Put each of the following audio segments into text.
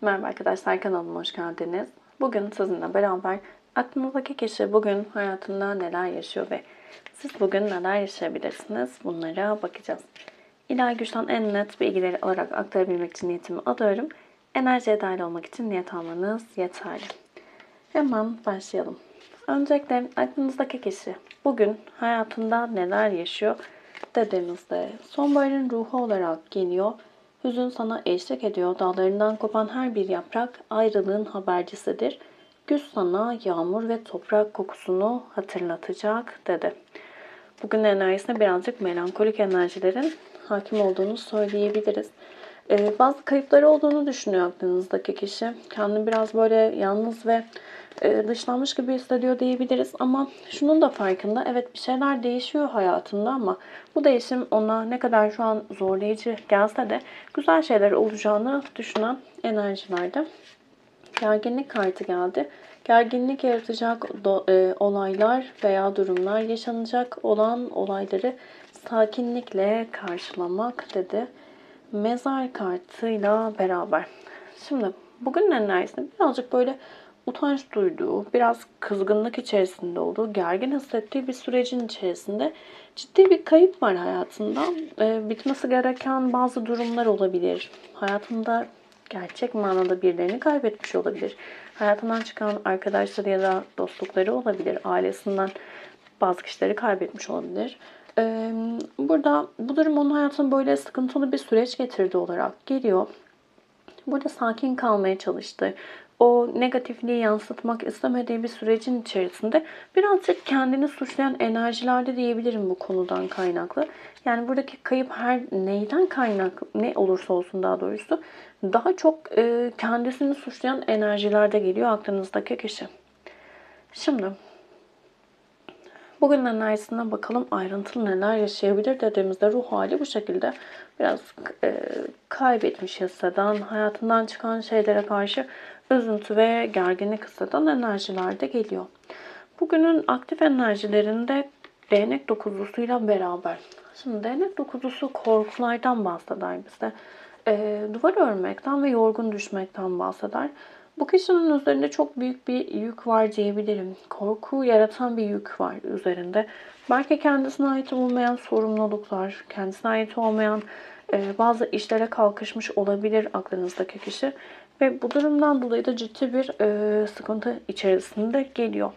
Merhaba arkadaşlar, kanalıma hoş geldiniz. Bugün sizinle beraber aklınızdaki kişi bugün hayatında neler yaşıyor ve siz bugün neler yaşayabilirsiniz, bunlara bakacağız. İlahi güçten en net bilgileri alarak aktarabilmek için niyetimi alıyorum. Enerjiye dahil olmak için niyet almanız yeterli. Hemen başlayalım. Öncelikle aklınızdaki kişi bugün hayatında neler yaşıyor dediğimizde sonbaharın ruhu olarak geliyor. Hüzün sana eşlik ediyor. Dallarından kopan her bir yaprak ayrılığın habercisidir. Güz sana yağmur ve toprak kokusunu hatırlatacak dedi. Bugün enerjisine birazcık melankolik enerjilerin hakim olduğunu söyleyebiliriz. Bazı kayıpları olduğunu düşünüyor aklınızdaki kişi. Kendini biraz böyle yalnız ve dışlanmış gibi hissediyor diyebiliriz. Ama şunun da farkında. Evet, bir şeyler değişiyor hayatında ama bu değişim ona ne kadar şu an zorlayıcı gelse de güzel şeyler olacağını düşünen enerjilerde. Gerginlik kartı geldi. Gerginlik yaratacak olaylar veya durumlar, yaşanacak olan olayları sakinlikle karşılamak dedi. Mezar kartıyla beraber. Şimdi bugünün enerjisinde birazcık böyle utanç duyduğu, biraz kızgınlık içerisinde olduğu, gergin hissettiği bir sürecin içerisinde ciddi bir kayıp var hayatında. Bitmesi gereken bazı durumlar olabilir. Hayatında gerçek manada birilerini kaybetmiş olabilir. Hayatından çıkan arkadaşları ya da dostlukları olabilir. Ailesinden bazı kişileri kaybetmiş olabilir. Burada bu durum onun hayatına böyle sıkıntılı bir süreç getirdi olarak geliyor. Burada sakin kalmaya çalıştı. O negatifliği yansıtmak istemediği bir sürecin içerisinde birazcık kendini suçlayan enerjilerde diyebilirim bu konudan kaynaklı. Yani buradaki kayıp her neyden kaynaklı, ne olursa olsun daha doğrusu daha çok kendisini suçlayan enerjilerde geliyor aklınızdaki kişi. Şimdi bugün enerjisine bakalım, ayrıntılı neler yaşayabilir dediğimizde ruh hali bu şekilde. Biraz kaybetmiş hisseden, hayatından çıkan şeylere karşı üzüntü ve gerginlik hisseden enerjiler de geliyor. Bugünün aktif enerjilerinde değnek dokuzlusuyla beraber. Şimdi değnek dokuzusu korkulardan bahseder bize. Duvar örmekten ve yorgun düşmekten bahseder. Bu kişinin üzerinde çok büyük bir yük var diyebilirim. Korku yaratan bir yük var üzerinde. Belki kendisine ait olmayan sorumluluklar, kendisine ait olmayan bazı işlere kalkışmış olabilir aklınızdaki kişi. Ve bu durumdan dolayı da ciddi bir sıkıntı içerisinde geliyor.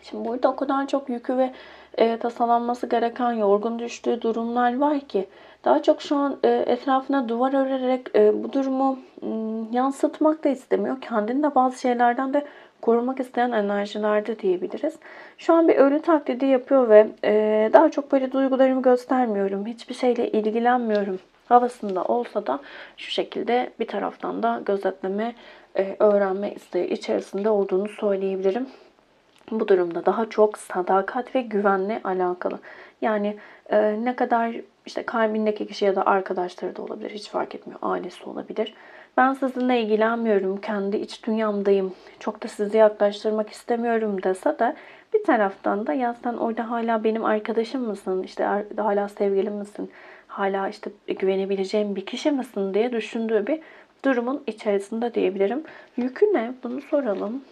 Şimdi burada o kadar çok yükü ve tasalanması gereken, yorgun düştüğü durumlar var ki daha çok şu an etrafına duvar örerek bu durumu yansıtmak da istemiyor. Kendini de bazı şeylerden de korumak isteyen enerjilerde diyebiliriz. Şu an bir ölü taklidi yapıyor ve daha çok böyle duygularımı göstermiyorum, hiçbir şeyle ilgilenmiyorum havasında olsa da şu şekilde bir taraftan da gözetleme, öğrenme isteği içerisinde olduğunu söyleyebilirim. Bu durumda daha çok sadakat ve güvenle alakalı. Yani ne kadar işte kalbindeki kişi ya da arkadaşları da olabilir, hiç fark etmiyor. Ailesi olabilir. Ben sizinle ilgilenmiyorum, kendi iç dünyamdayım, çok da sizi yaklaştırmak istemiyorum dese de bir taraftan da ya sen orada hala benim arkadaşım mısın, işte hala sevgilim misin, hala işte güvenebileceğim bir kişi misin diye düşündüğü bir durumun içerisinde diyebilirim. Yükü ne? Bunu soralım.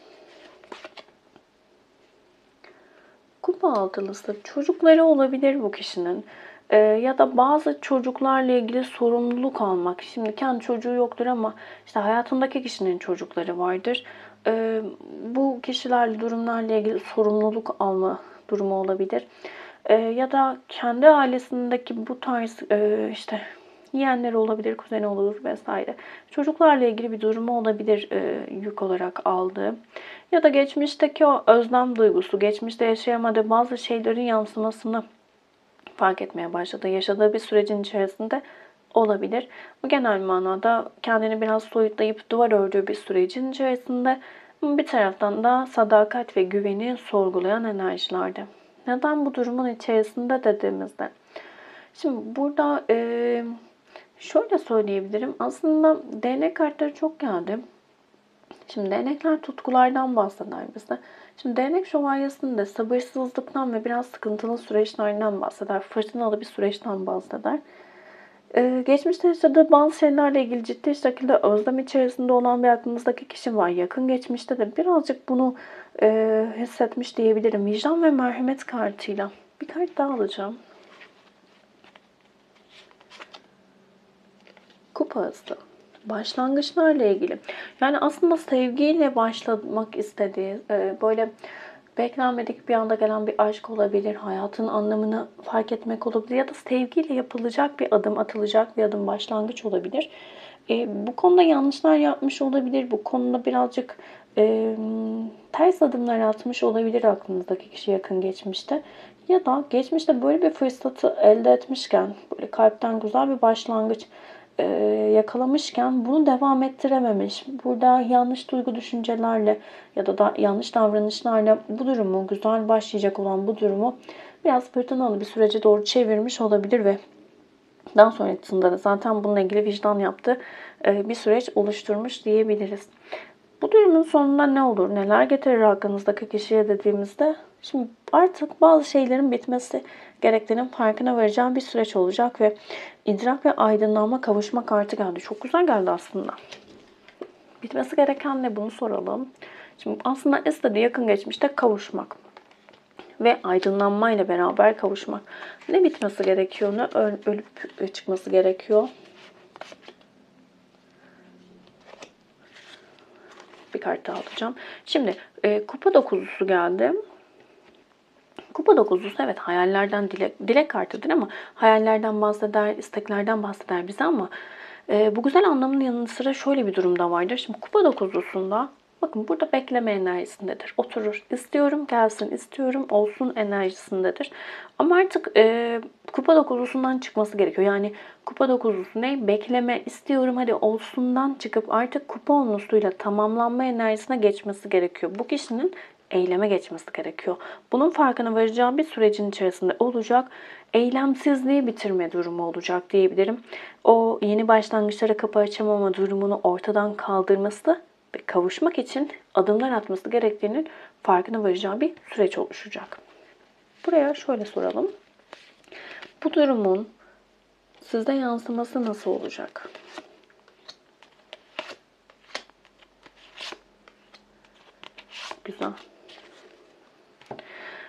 Kupa altılısı çocukları olabilir bu kişinin. Ya da bazı çocuklarla ilgili sorumluluk almak. Şimdi kendi çocuğu yoktur ama işte hayatındaki kişinin çocukları vardır. Bu kişilerle, durumlarla ilgili sorumluluk alma durumu olabilir. Ya da kendi ailesindeki bu tarz işte yeğenleri olabilir, kuzeni olur vesaire. Çocuklarla ilgili bir durumu olabilir yük olarak aldığı. Ya da geçmişteki o özlem duygusu, geçmişte yaşayamadığı bazı şeylerin yansımasını fark etmeye başladı. Yaşadığı bir sürecin içerisinde olabilir. Bu genel manada kendini biraz soyutlayıp duvar ördüğü bir sürecin içerisinde bir taraftan da sadakat ve güveni sorgulayan enerjilerde. Neden bu durumun içerisinde dediğimizde. Şimdi burada şöyle söyleyebilirim. Aslında değnek kartları çok geldi. Şimdi değnekler tutkulardan bahseder bize. Şimdi değnek şövalyesinde sabırsızlıktan ve biraz sıkıntılı süreçlerden bahseder. Fırtınalı bir süreçten bahseder. Geçmişte yaşadığı bazı şeylerle ilgili ciddi şekilde özlem içerisinde olan bir aklınızdaki kişi var. Yakın geçmişte de birazcık bunu hissetmiş diyebilirim. Vicdan ve merhamet kartıyla. Bir kart daha alacağım. Kupa Aslı. Başlangıçlarla ilgili. Yani aslında sevgiyle başlamak istediği, böyle beklenmedik bir anda gelen bir aşk olabilir, hayatın anlamını fark etmek olabilir ya da sevgiyle yapılacak bir adım, atılacak bir adım, başlangıç olabilir. Bu konuda yanlışlar yapmış olabilir, bu konuda birazcık ters adımlar atmış olabilir aklınızdaki kişi yakın geçmişte. Ya da geçmişte böyle bir fırsatı elde etmişken, böyle kalpten güzel bir başlangıç yakalamışken bunu devam ettirememiş. Burada yanlış duygu düşüncelerle ya da yanlış davranışlarla bu durumu, güzel başlayacak olan bu durumu biraz fırtınalı bir sürece doğru çevirmiş olabilir ve daha sonrasında da zaten bununla ilgili vicdan yaptığı bir süreç oluşturmuş diyebiliriz. Bu durumun sonunda ne olur, neler getirir hakkınızdaki kişiye dediğimizde, şimdi artık bazı şeylerin bitmesi gerektiğinin farkına varacağım bir süreç olacak ve idrak ve aydınlanma, kavuşma kartı geldi. Çok güzel geldi aslında. Bitmesi gereken ne, bunu soralım. Şimdi aslında istediği yakın geçmişte kavuşmak ve aydınlanmayla beraber kavuşmak. Ne bitmesi gerekiyor, ne ölüp çıkması gerekiyor? Bir kart daha alacağım. Şimdi kupa dokuzlusu geldi. Kupa dokuzlusu evet hayallerden dilek kartıdır ama hayallerden bahseder, isteklerden bahseder bize ama bu güzel anlamının yanı sıra şöyle bir durum da vardır. Şimdi kupa dokuzlusunda bakın burada bekleme enerjisindedir. Oturur, istiyorum gelsin, istiyorum olsun enerjisindedir. Ama artık kupa dokuzlusundan çıkması gerekiyor. Yani kupa dokuzlusu ne? Bekleme, istiyorum hadi olsundan çıkıp artık kupa onlusuyla tamamlanma enerjisine geçmesi gerekiyor. Bu kişinin eyleme geçmesi gerekiyor. Bunun farkına varacağı bir sürecin içerisinde olacak. Eylemsizliği bitirme durumu olacak diyebilirim. O yeni başlangıçlara kapı açamama durumunu ortadan kaldırması ve kavuşmak için adımlar atması gerektiğinin farkına varacağı bir süreç oluşacak. Buraya şöyle soralım. Bu durumun sizde yansıması nasıl olacak? Güzel.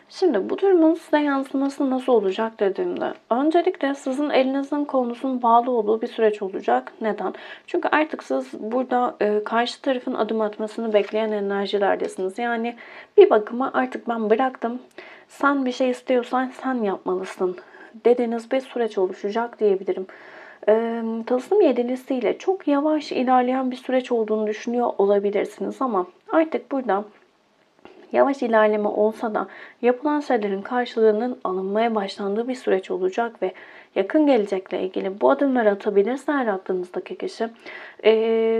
Şimdi bu durumun size yansıması nasıl olacak dediğimde öncelikle sizin elinizin kolunuzun bağlı olduğu bir süreç olacak. Neden? Çünkü artık siz burada karşı tarafın adım atmasını bekleyen enerjilerdesiniz. Yani bir bakıma artık ben bıraktım. Sen bir şey istiyorsan sen yapmalısın dediğiniz bir süreç oluşacak diyebilirim. Tılsım yedilisiyle çok yavaş ilerleyen bir süreç olduğunu düşünüyor olabilirsiniz ama artık burada yavaş ilerleme olsa da yapılan şeylerin karşılığının alınmaya başlandığı bir süreç olacak ve yakın gelecekle ilgili bu adımları atabilirse her aklınızdaki kişi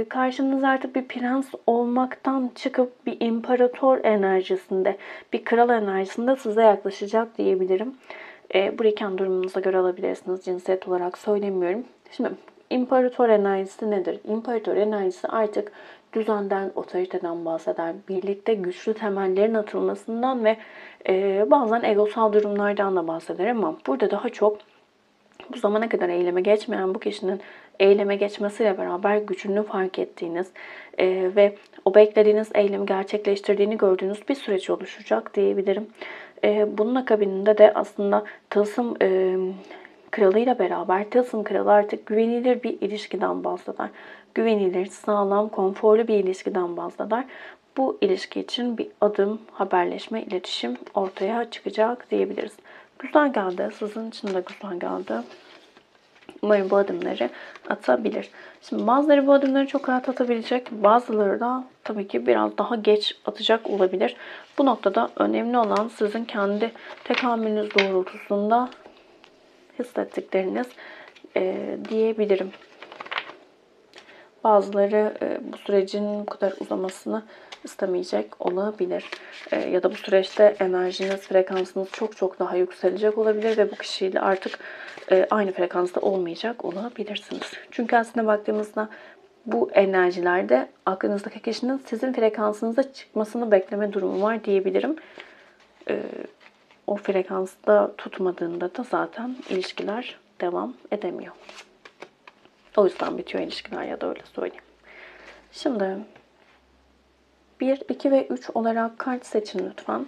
karşınıza artık bir prens olmaktan çıkıp bir imparator enerjisinde, bir kral enerjisinde size yaklaşacak diyebilirim. Burayı kendi durumunuza göre alabilirsiniz. Cinsiyet olarak söylemiyorum. Şimdi imparator enerjisi nedir? İmparator enerjisi artık düzenden, otoriteden bahseder. Birlikte güçlü temellerin atılmasından ve bazen egosal durumlardan da bahseder ama burada daha çok bu zamana kadar eyleme geçmeyen bu kişinin eyleme geçmesiyle beraber gücünü fark ettiğiniz ve o beklediğiniz eylemi gerçekleştirdiğini gördüğünüz bir süreç oluşacak diyebilirim. Bunun akabininde de aslında Tılsım kralıyla beraber Tılsım kralı artık güvenilir bir ilişkiden bahseder. Güvenilir, sağlam, konforlu bir ilişkiden bahseder. Bu ilişki için bir adım, haberleşme, iletişim ortaya çıkacak diyebiliriz. Güzel geldi. Sizin için de güzel geldi. Umarım bu adımları atabilir. Şimdi bazıları bu adımları çok rahat atabilecek. Bazıları da tabii ki biraz daha geç atacak olabilir. Bu noktada önemli olan sizin kendi tekamülünüz doğrultusunda hissettikleriniz diyebilirim. Bazıları bu sürecin bu kadar uzamasını istemeyecek olabilir. Ya da bu süreçte enerjiniz, frekansınız çok çok daha yükselecek olabilir ve bu kişiyle artık aynı frekansta olmayacak olabilirsiniz. Çünkü aslında baktığımızda bu enerjilerde aklınızdaki kişinin sizin frekansınıza çıkmasını bekleme durumu var diyebilirim. O frekansta tutmadığında da zaten ilişkiler devam edemiyor. O yüzden bitiyor ilişkiler, ya da öyle söyleyeyim. Şimdi 1, 2 ve 3 olarak kart seçin lütfen.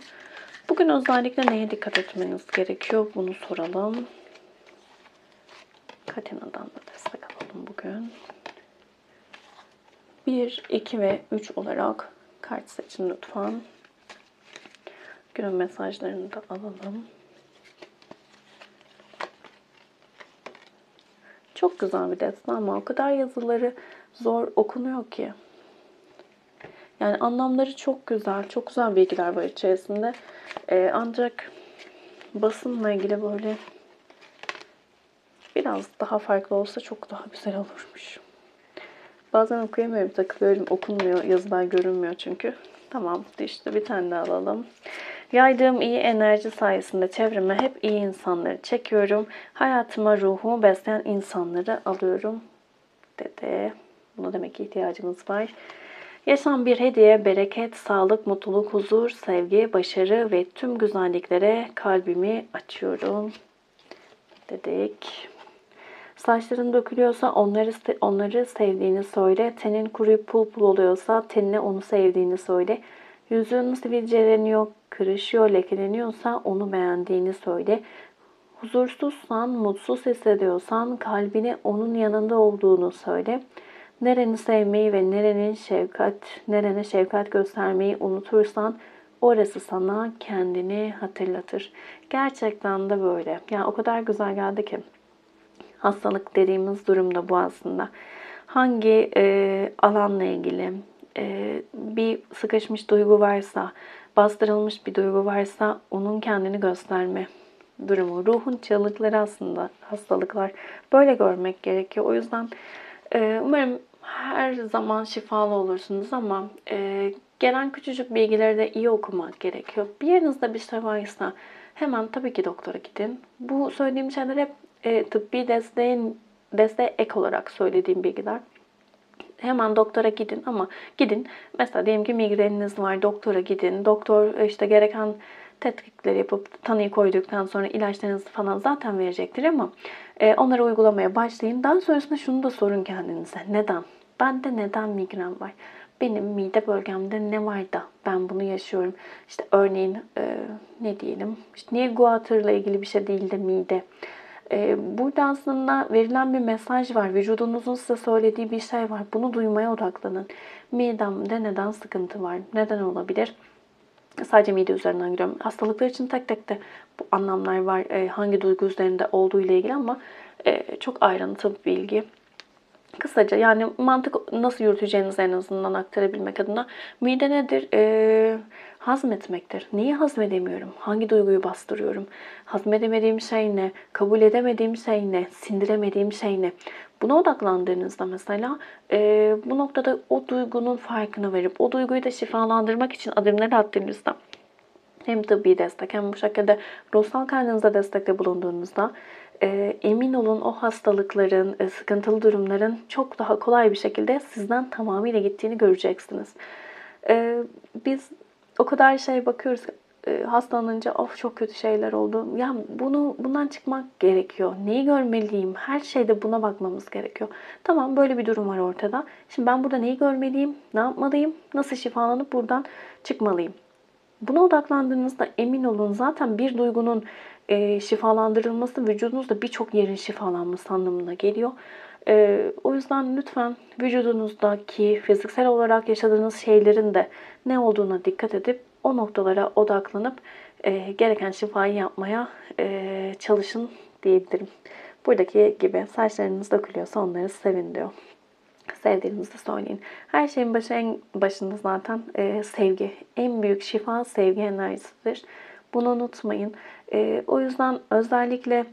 Bugün özellikle neye dikkat etmeniz gerekiyor? Bunu soralım. Katina'dan da destek alalım bugün. 1, 2 ve 3 olarak kart seçin lütfen. Günün mesajlarını da alalım. Çok güzel bir destan ama o kadar yazıları zor okunuyor ki. Yani anlamları çok güzel, çok güzel bilgiler var içerisinde. Ancak basınla ilgili böyle biraz daha farklı olsa çok daha güzel olurmuş. Bazen okuyamıyorum, takılıyorum, okunmuyor, yazılar görünmüyor çünkü. Tamam, işte bir tane daha alalım. Yaydığım iyi enerji sayesinde çevreme hep iyi insanları çekiyorum. Hayatıma ruhumu besleyen insanları alıyorum dedi. Buna demek ki ihtiyacımız var. Yaşam bir hediye, bereket, sağlık, mutluluk, huzur, sevgi, başarı ve tüm güzelliklere kalbimi açıyorum dedik. Saçların dökülüyorsa onları sevdiğini söyle. Tenin kuruyup pul pul oluyorsa tenine onu sevdiğini söyle. Yüzün sivilceleniyor, kırışıyor, lekeleniyorsa onu beğendiğini söyle. Huzursuzsan, mutsuz hissediyorsan kalbine onun yanında olduğunu söyle. Nereni sevmeyi ve nerene şefkat göstermeyi unutursan orası sana kendini hatırlatır. Gerçekten de böyle. Yani o kadar güzel geldi ki. Hastalık dediğimiz durumda bu aslında. Hangi alanla ilgili bir sıkışmış duygu varsa, bastırılmış bir duygu varsa onun kendini gösterme durumu. Ruhun çığlıkları aslında hastalıklar. Böyle görmek gerekiyor. O yüzden umarım her zaman şifalı olursunuz ama gelen küçücük bilgileri de iyi okumak gerekiyor. Bir yerinizde bir şey varsa hemen tabii ki doktora gidin. Bu söylediğim şeyler hep tıbbi desteğe ek olarak söylediğim bilgiler. Hemen doktora gidin ama gidin. Mesela diyelim ki migreniniz var, doktora gidin. Doktor işte gereken tetkikleri yapıp tanıyı koyduktan sonra ilaçlarınızı falan zaten verecektir ama onları uygulamaya başlayın. Daha sonrasında şunu da sorun kendinize. Neden? Bende neden migren var? Benim mide bölgemde ne var da ben bunu yaşıyorum? İşte örneğin ne diyelim? İşte niye guatırla ilgili bir şey değil de mide? Burada aslında verilen bir mesaj var. Vücudunuzun size söylediği bir şey var. Bunu duymaya odaklanın. Midemde neden sıkıntı var? Neden olabilir? Sadece mide üzerinden gidiyorum. Hastalıklar için tek tek de bu anlamlar var. Hangi duygu üzerinde olduğu ile ilgili ama çok ayrıntılı bir bilgi. Kısaca yani mantık nasıl yürüteceğinizi en azından aktarabilmek adına mide nedir? Hazmetmektir. Neyi hazmedemiyorum? Hangi duyguyu bastırıyorum? Hazmedemediğim şey ne? Kabul edemediğim şey ne? Sindiremediğim şey ne? Buna odaklandığınızda mesela bu noktada o duygunun farkına verip o duyguyu da şifalandırmak için adımları attığınızda hem tıbbi destek hem bu şekilde ruhsal kendinize destekte bulunduğunuzda emin olun o hastalıkların, sıkıntılı durumların çok daha kolay bir şekilde sizden tamamıyla gittiğini göreceksiniz. Biz o kadar şey bakıyoruz hastalanınca of çok kötü şeyler oldu. Ya bundan çıkmak gerekiyor. Neyi görmeliyim? Her şeyde buna bakmamız gerekiyor. Tamam böyle bir durum var ortada. Şimdi ben burada neyi görmeliyim? Ne yapmalıyım? Nasıl şifalanıp buradan çıkmalıyım? Buna odaklandığınızda emin olun zaten bir duygunun şifalandırılması vücudunuzda birçok yerin şifalanması anlamına geliyor. O yüzden lütfen vücudunuzdaki fiziksel olarak yaşadığınız şeylerin de ne olduğuna dikkat edip o noktalara odaklanıp gereken şifayı yapmaya çalışın diyebilirim. Buradaki gibi saçlarınız dökülüyorsa onları sevin diyor. Sevdiğinizi söyleyin. Her şeyin en başında zaten sevgi. En büyük şifa sevgi enerjisidir. Bunu unutmayın. O yüzden özellikle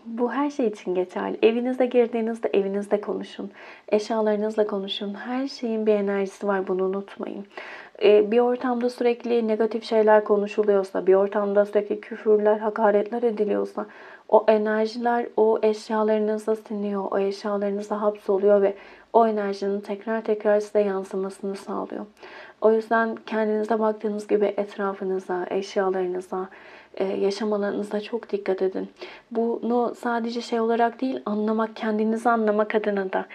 bu her şey için geçerli. Evinize girdiğinizde evinizde konuşun. Eşyalarınızla konuşun. Her şeyin bir enerjisi var. Bunu unutmayın. Bir ortamda sürekli negatif şeyler konuşuluyorsa, bir ortamda sürekli küfürler, hakaretler ediliyorsa o enerjiler o eşyalarınıza siniyor, o eşyalarınıza hapsoluyor ve o enerjinin tekrar tekrar size yansımasını sağlıyor. O yüzden kendinize baktığınız gibi etrafınıza, eşyalarınıza, yaşam alanınıza çok dikkat edin. Bunu sadece şey olarak değil, anlamak, kendinizi anlamak adına da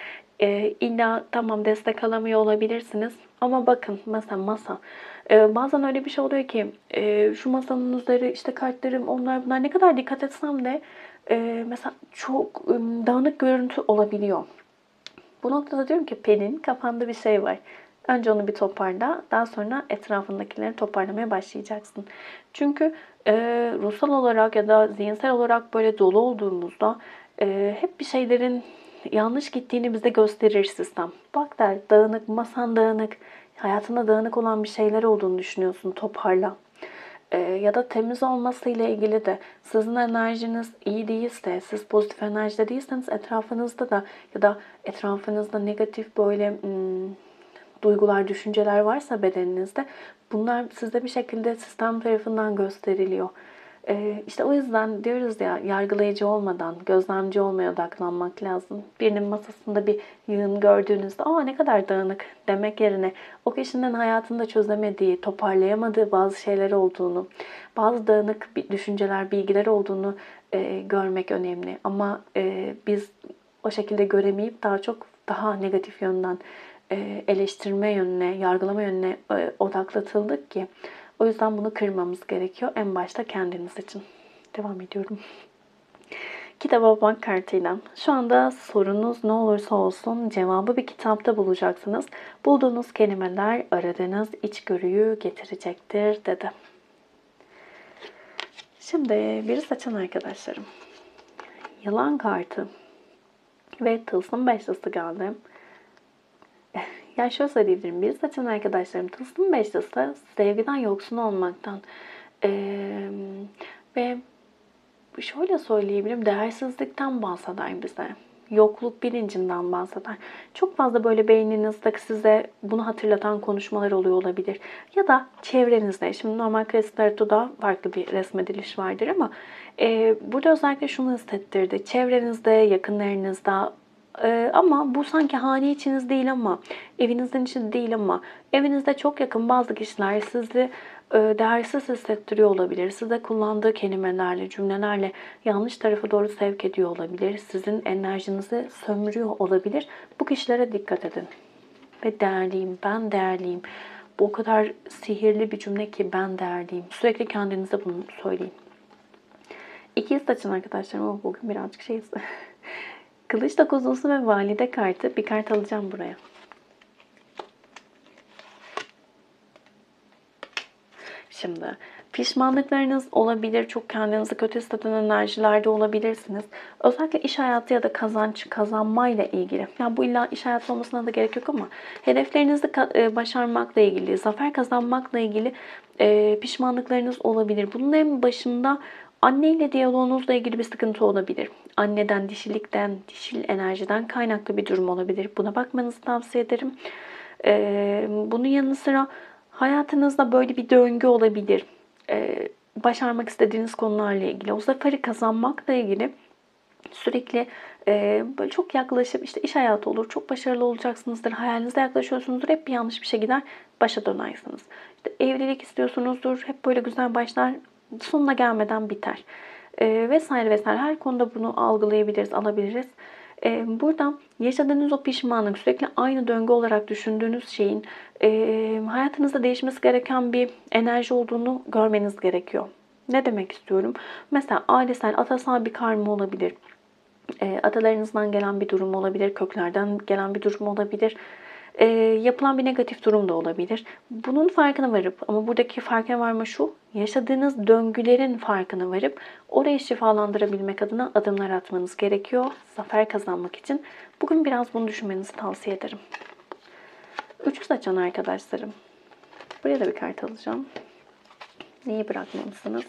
illa tamam destek alamıyor olabilirsiniz. Ama bakın mesela masa. Bazen öyle bir şey oluyor ki şu masanın üzeri işte kartlarım onlar bunlar ne kadar dikkat etsem de mesela çok dağınık görüntü olabiliyor. Bu noktada diyorum ki Pelin kafanda bir şey var. Önce onu bir toparla. Daha sonra etrafındakileri toparlamaya başlayacaksın. Çünkü ruhsal olarak ya da zihinsel olarak böyle dolu olduğumuzda hep bir şeylerin yanlış gittiğini bize gösterir sistem. Bak der dağınık, masan dağınık, hayatında dağınık olan bir şeyler olduğunu düşünüyorsun toparla. Ya da temiz olması ile ilgili de sizin enerjiniz iyi değilse, siz pozitif enerjide değilseniz etrafınızda da ya da etrafınızda negatif böyle duygular, düşünceler varsa bedeninizde bunlar size bir şekilde sistem tarafından gösteriliyor. İşte o yüzden diyoruz ya yargılayıcı olmadan gözlemci olmaya odaklanmak lazım. Birinin masasında bir yığın gördüğünüzde aa ne kadar dağınık demek yerine o kişinin hayatında çözemediği, toparlayamadığı bazı şeyler olduğunu, bazı dağınık düşünceler, bilgiler olduğunu görmek önemli. Ama biz o şekilde göremeyip daha çok daha negatif yönden eleştirme yönüne, yargılama yönüne odaklatıldık ki o yüzden bunu kırmamız gerekiyor. En başta kendiniz için. Devam ediyorum. Kitaba bak kartıyla. Şu anda sorunuz ne olursa olsun cevabı bir kitapta bulacaksınız. Bulduğunuz kelimeler aradığınız içgörüyü getirecektir dedi. Şimdi biri seçen arkadaşlarım. Yılan kartı ve tılsım beşlisi geldi. Yani şöyle söyleyebilirim. Bir seçen arkadaşlarım tılsım beşlisi sevgiden yoksun olmaktan ve şöyle söyleyebilirim değersizlikten bahseder bize. Yokluk bilincinden bahseder. Çok fazla böyle beyninizde size bunu hatırlatan konuşmalar oluyor olabilir. Ya da çevrenizde. Şimdi normal klasik tarot'ta farklı bir resmediliş vardır ama burada özellikle şunu hissettirdi. Çevrenizde, yakınlarınızda ama bu sanki hane içiniz değil ama evinizin içi değil ama evinizde çok yakın bazı kişiler sizi değersiz hissettiriyor olabilir. Size kullandığı kelimelerle, cümlelerle yanlış tarafa doğru sevk ediyor olabilir. Sizin enerjinizi sömürüyor olabilir. Bu kişilere dikkat edin. Ve değerliyim, ben değerliyim. Bu o kadar sihirli bir cümle ki ben değerliyim. Sürekli kendinize bunu söyleyin. İkiz saçın arkadaşlarım ama bugün birazcık şeyiz. Kılıç dokuzlusu ve valide kartı. Bir kart alacağım buraya. Şimdi pişmanlıklarınız olabilir. Çok kendinizi kötü hisseden enerjilerde olabilirsiniz. Özellikle iş hayatı ya da kazanç, kazanmayla ilgili. Yani bu illa iş hayatı olmasına da gerek yok ama hedeflerinizi başarmakla ilgili, zafer kazanmakla ilgili pişmanlıklarınız olabilir. Bunun en başında anneyle diyaloğunuzla ilgili bir sıkıntı olabilir. Anneden, dişilikten, dişil enerjiden kaynaklı bir durum olabilir. Buna bakmanızı tavsiye ederim. Bunun yanı sıra hayatınızda böyle bir döngü olabilir. Başarmak istediğiniz konularla ilgili, o zaferi kazanmakla ilgili sürekli böyle çok yaklaşıp işte iş hayatı olur, çok başarılı olacaksınızdır, hayalinize yaklaşıyorsunuzdur, hep bir yanlış bir şey gider, başa dönersiniz. İşte evlilik istiyorsunuzdur, hep böyle güzel başlar, sonuna gelmeden biter. Vesaire vesaire her konuda bunu algılayabiliriz, alabiliriz. Burada yaşadığınız o pişmanlık, sürekli aynı döngü olarak düşündüğünüz şeyin hayatınızda değişmesi gereken bir enerji olduğunu görmeniz gerekiyor. Ne demek istiyorum? Mesela ailesel, atasal bir karma olabilir. Atalarınızdan gelen bir durum olabilir, köklerden gelen bir durum olabilir. Yapılan bir negatif durum da olabilir. Bunun farkına varıp ama buradaki farkına varma şu, yaşadığınız döngülerin farkına varıp orayı şifalandırabilmek adına adımlar atmanız gerekiyor. Zafer kazanmak için. Bugün biraz bunu düşünmenizi tavsiye ederim. Üçüncü açan arkadaşlarım. Buraya da bir kart alacağım. Neyi bırakmamışsınız?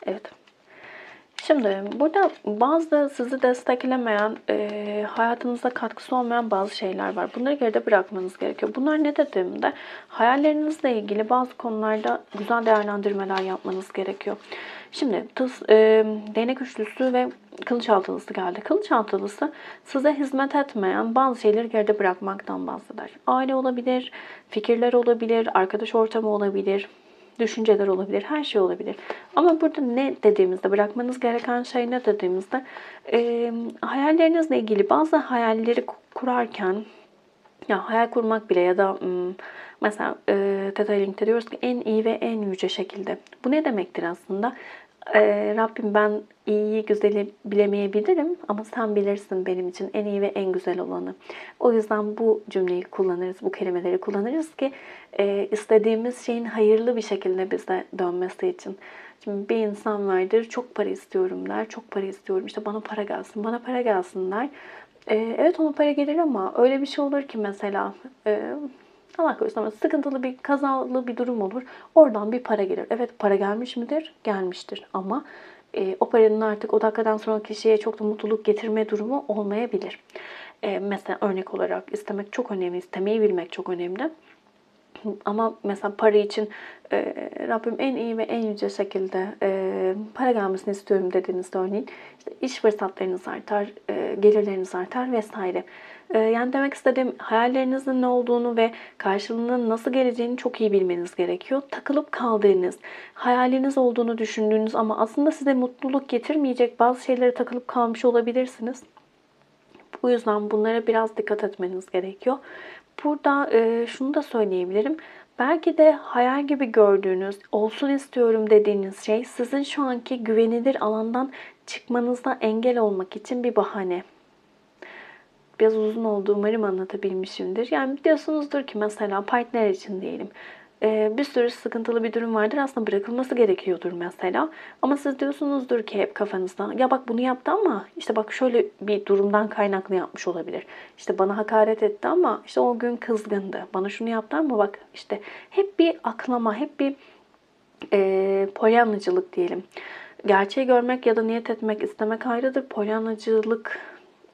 Evet. Şimdi burada bazı sizi desteklemeyen, hayatınıza katkısı olmayan bazı şeyler var. Bunları geride bırakmanız gerekiyor. Bunlar ne dediğimde hayallerinizle ilgili bazı konularda güzel değerlendirmeler yapmanız gerekiyor. Şimdi değnek üçlüsü ve kılıç altılısı geldi. Kılıç altılısı size hizmet etmeyen bazı şeyleri geride bırakmaktan bahseder. Aile olabilir, fikirler olabilir, arkadaş ortamı olabilir, düşünceler olabilir, her şey olabilir. Ama burada ne dediğimizde, bırakmanız gereken şey ne dediğimizde, hayallerinizle ilgili bazı hayalleri kurarken, ya hayal kurmak bile ya da mesela Theta Healing'de diyoruz ki en iyi ve en yüce şekilde. Bu ne demektir aslında? Rabbim ben iyiyi güzeli bilemeyebilirim ama sen bilirsin benim için en iyi ve en güzel olanı. O yüzden bu cümleyi kullanırız, bu kelimeleri kullanırız ki istediğimiz şeyin hayırlı bir şekilde bize dönmesi için. Şimdi bir insan vardır, çok para istiyorum der, çok para istiyorum, işte bana para gelsin, bana para gelsin der. Evet ona para gelir ama öyle bir şey olur ki mesela Allah korusun ama sıkıntılı bir kazalı bir durum olur. Oradan bir para gelir. Evet para gelmiş midir? Gelmiştir. Ama o paranın artık o dakikadan sonra kişiye çok da mutluluk getirme durumu olmayabilir. Mesela örnek olarak istemek çok önemli. İstemeyi bilmek çok önemli. Ama mesela para için Rabbim en iyi ve en yüce şekilde para gelmesini istiyorum dediğinizde örneğin işte iş fırsatlarınız artar, gelirleriniz artar vesaire. Yani demek istediğim hayallerinizin ne olduğunu ve karşılığının nasıl geleceğini çok iyi bilmeniz gerekiyor. Takılıp kaldığınız, hayaliniz olduğunu düşündüğünüz ama aslında size mutluluk getirmeyecek bazı şeylere takılıp kalmış olabilirsiniz. Bu yüzden bunlara biraz dikkat etmeniz gerekiyor. Burada şunu da söyleyebilirim. Belki de hayal gibi gördüğünüz, olsun istiyorum dediğiniz şey sizin şu anki güvenilir alandan çıkmanıza engel olmak için bir bahane. Biraz uzun oldu, umarım anlatabilmişimdir. Yani diyorsunuzdur ki mesela partner için diyelim. Bir sürü sıkıntılı bir durum vardır. Aslında bırakılması gerekiyordur mesela. Ama siz diyorsunuzdur ki hep kafanızda ya bak bunu yaptı ama işte bak şöyle bir durumdan kaynaklı yapmış olabilir. İşte bana hakaret etti ama işte o gün kızgındı. Bana şunu yaptı ama bak işte hep bir aklama, hep bir polyanlıcılık diyelim. Gerçeği görmek ya da niyet etmek, istemek ayrıdır. Polyanlıcılık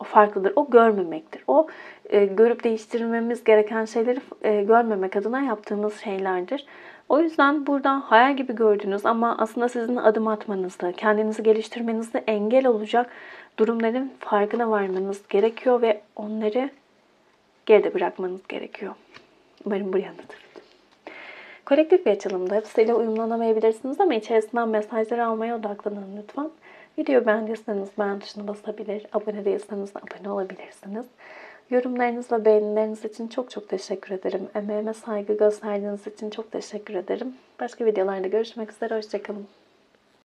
o farklıdır. O görmemektir. O görüp değiştirmemiz gereken şeyleri görmemek adına yaptığımız şeylerdir. O yüzden burada hayal gibi gördüğünüz ama aslında sizin adım atmanızda, kendinizi geliştirmenizde engel olacak durumların farkına varmanız gerekiyor ve onları geride bırakmanız gerekiyor. Umarım buraya anlatır. Kolektif bir açılımda hepsiyle uyumlanamayabilirsiniz ama içerisinden mesajları almaya odaklanın lütfen. Videoyu beğendiyseniz beğen tuşuna basabilir, abone değilseniz de abone olabilirsiniz. Yorumlarınız ve beğenileriniz için çok çok teşekkür ederim. Emeğime saygı gösterdiğiniz için çok teşekkür ederim. Başka videolarda görüşmek üzere, hoşçakalın.